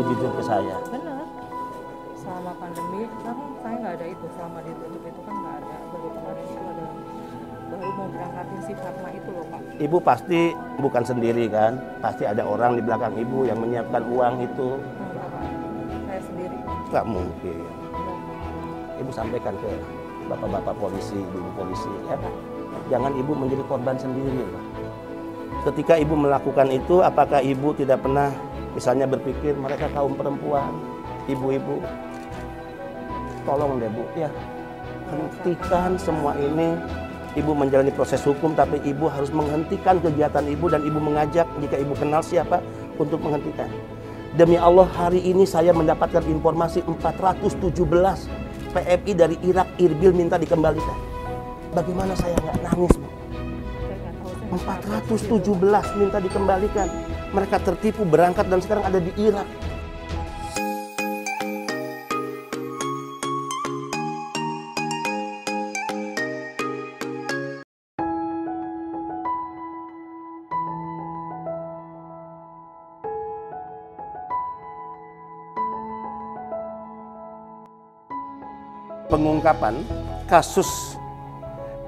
itu jujur ke saya. Benar. Selama pandemi, saya nggak ada itu. Selama ditutup itu kan nggak ada. Baru kemarin itu ada, baru mau berangkatin si Fatma itu loh Pak. Ibu pasti bukan sendiri kan? Pasti ada orang di belakang ibu yang menyiapkan uang itu. Enggak Pak, saya sendiri. Nggak mungkin. Ibu sampaikan ke bapak-bapak polisi, ibu polisi, ya Pak. Jangan ibu menjadi korban sendiri. Ketika ibu melakukan itu, apakah ibu tidak pernah misalnya berpikir mereka kaum perempuan, ibu-ibu, tolong deh Bu, ya hentikan semua ini. Ibu menjalani proses hukum, tapi ibu harus menghentikan kegiatan ibu dan ibu mengajak jika ibu kenal siapa untuk menghentikan. Demi Allah, hari ini saya mendapatkan informasi 417 PMI dari Irak, Irbil minta dikembalikan. Bagaimana saya nggak nangis Bu? 417 minta dikembalikan. Mereka tertipu berangkat dan sekarang ada di Irak. Pengungkapan kasus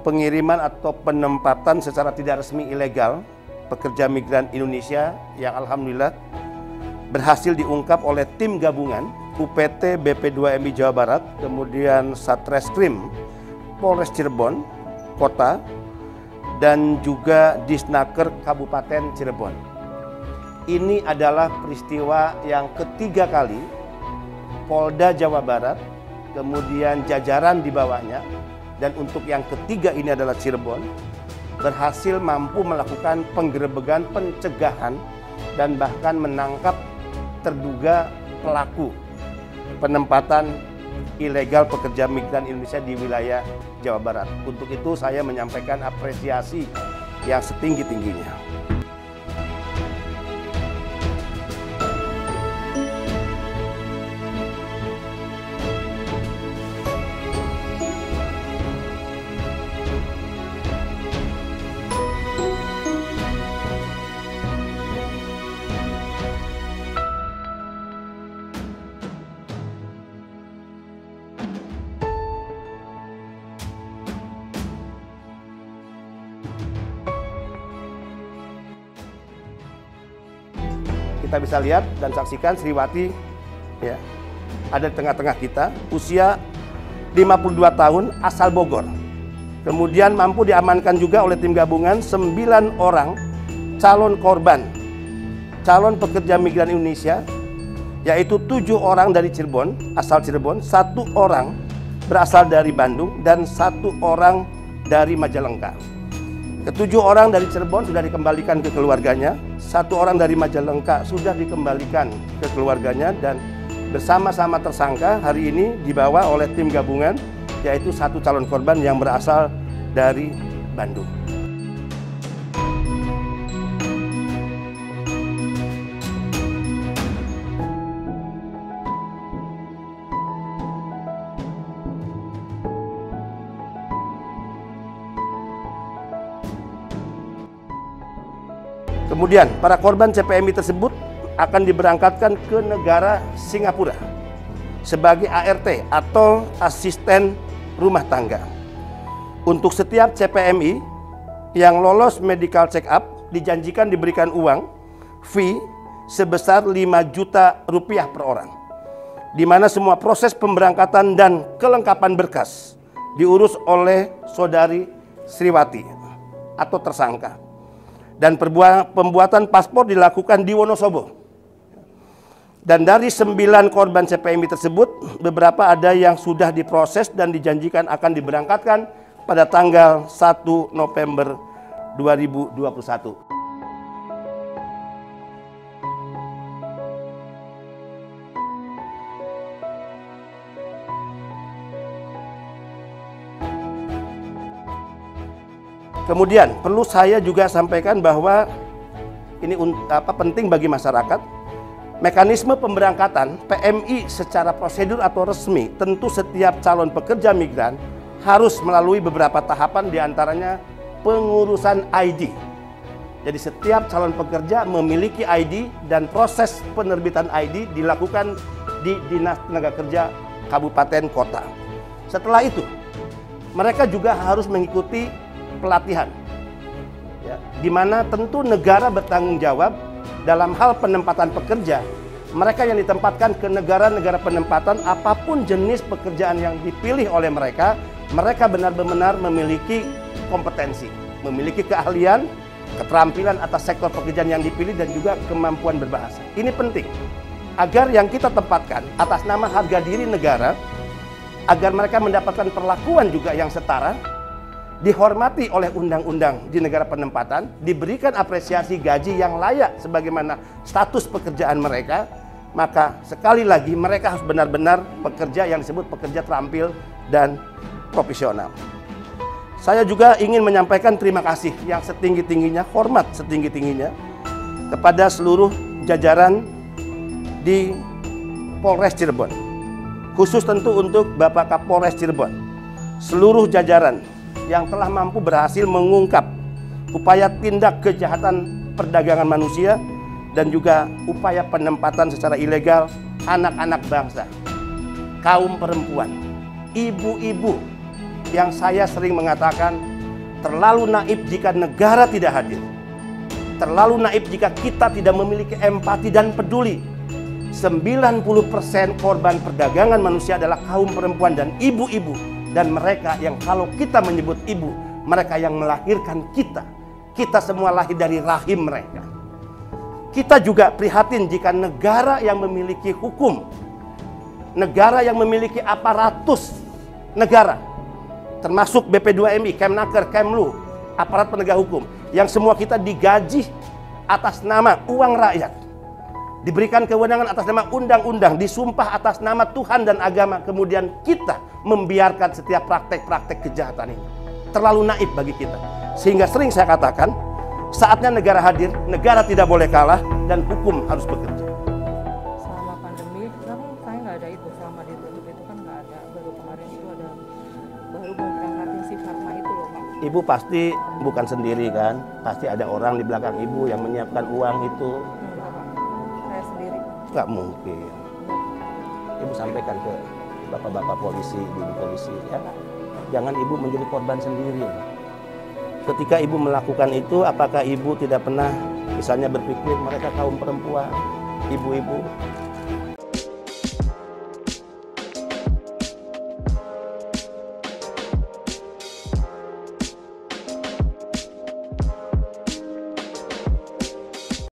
pengiriman atau penempatan secara tidak resmi ilegal pekerja migran Indonesia yang alhamdulillah berhasil diungkap oleh tim gabungan UPT BP2MI Jawa Barat, kemudian Satreskrim Polres Cirebon Kota, dan juga Disnaker Kabupaten Cirebon. Ini adalah peristiwa yang ketiga kali Polda Jawa Barat, kemudian jajaran di bawahnya, dan untuk yang ketiga ini adalah Cirebon, berhasil mampu melakukan penggerebegan, pencegahan, dan bahkan menangkap terduga pelaku penempatan ilegal pekerja migran Indonesia di wilayah Jawa Barat. Untuk itu saya menyampaikan apresiasi yang setinggi-tingginya. Kita bisa lihat dan saksikan Sriwati ya, ada di tengah-tengah kita, usia 52 tahun, asal Bogor. Kemudian mampu diamankan juga oleh tim gabungan 9 orang calon korban, calon pekerja migran Indonesia, yaitu 7 orang dari Cirebon, asal Cirebon, 1 orang berasal dari Bandung, dan 1 orang dari Majalengka. Ketujuh orang dari Cirebon sudah dikembalikan ke keluarganya, 1 orang dari Majalengka sudah dikembalikan ke keluarganya, dan bersama-sama tersangka hari ini dibawa oleh tim gabungan, yaitu 1 calon korban yang berasal dari Bandung. Kemudian para korban CPMI tersebut akan diberangkatkan ke negara Singapura sebagai ART atau asisten rumah tangga. Untuk setiap CPMI yang lolos medical check up dijanjikan diberikan uang fee sebesar 5 juta rupiah per orang, di mana semua proses pemberangkatan dan kelengkapan berkas diurus oleh saudari Sriwati atau tersangka. Dan pembuatan paspor dilakukan di Wonosobo. Dan dari 9 korban CPMI tersebut, beberapa ada yang sudah diproses dan dijanjikan akan diberangkatkan pada tanggal 1 November 2021. Kemudian perlu saya juga sampaikan bahwa ini penting bagi masyarakat. Mekanisme pemberangkatan PMI secara prosedur atau resmi, tentu setiap calon pekerja migran harus melalui beberapa tahapan, diantaranya pengurusan ID. Jadi setiap calon pekerja memiliki ID dan proses penerbitan ID dilakukan di Dinas Tenaga Kerja Kabupaten Kota. Setelah itu, mereka juga harus mengikuti pelatihan, ya, di mana tentu negara bertanggung jawab dalam hal penempatan pekerja. Mereka yang ditempatkan ke negara-negara penempatan, apapun jenis pekerjaan yang dipilih oleh mereka, mereka benar-benar memiliki kompetensi, memiliki keahlian, keterampilan atas sektor pekerjaan yang dipilih dan juga kemampuan berbahasa. Ini penting agar yang kita tempatkan atas nama harga diri negara, agar mereka mendapatkan perlakuan juga yang setara, dihormati oleh undang-undang di negara penempatan, diberikan apresiasi gaji yang layak sebagaimana status pekerjaan mereka. Maka sekali lagi mereka harus benar-benar pekerja yang disebut pekerja terampil dan profesional. Saya juga ingin menyampaikan terima kasih yang setinggi-tingginya, hormat setinggi-tingginya kepada seluruh jajaran di Polres Cirebon. Khusus tentu untuk Bapak Kapolres Cirebon, seluruh jajaran yang telah mampu berhasil mengungkap upaya tindak kejahatan perdagangan manusia dan juga upaya penempatan secara ilegal anak-anak bangsa, kaum perempuan, ibu-ibu, yang saya sering mengatakan terlalu naif jika negara tidak hadir. Terlalu naif jika kita tidak memiliki empati dan peduli. 90% korban perdagangan manusia adalah kaum perempuan dan ibu-ibu. Dan mereka yang kalau kita menyebut ibu, mereka yang melahirkan kita. Kita semua lahir dari rahim mereka. Kita juga prihatin jika negara yang memiliki hukum, negara yang memiliki aparatus negara, termasuk BP2MI, Kemnaker, Kemlu, aparat penegak hukum, yang semua kita digaji atas nama uang rakyat, diberikan kewenangan atas nama undang-undang, disumpah atas nama Tuhan dan agama, kemudian kita membiarkan setiap praktek-praktek kejahatan ini. Terlalu naif bagi kita. Sehingga sering saya katakan, saatnya negara hadir, negara tidak boleh kalah, dan hukum harus bekerja. Selama pandemi, kan saya nggak ada itu, selama ditutup itu kan nggak ada. Baru kemarin itu ada, baru mau berangkatin si Fatma itu loh Pak. Ibu pasti bukan sendiri kan? Pasti ada orang di belakang ibu yang menyiapkan uang itu. Enggak Pak, saya sendiri. Nggak mungkin. Ibu sampaikan ke bapak-bapak polisi, ibu polisi, ya. Jangan ibu menjadi korban sendiri. Ketika ibu melakukan itu, apakah ibu tidak pernah misalnya berpikir mereka kaum perempuan, ibu-ibu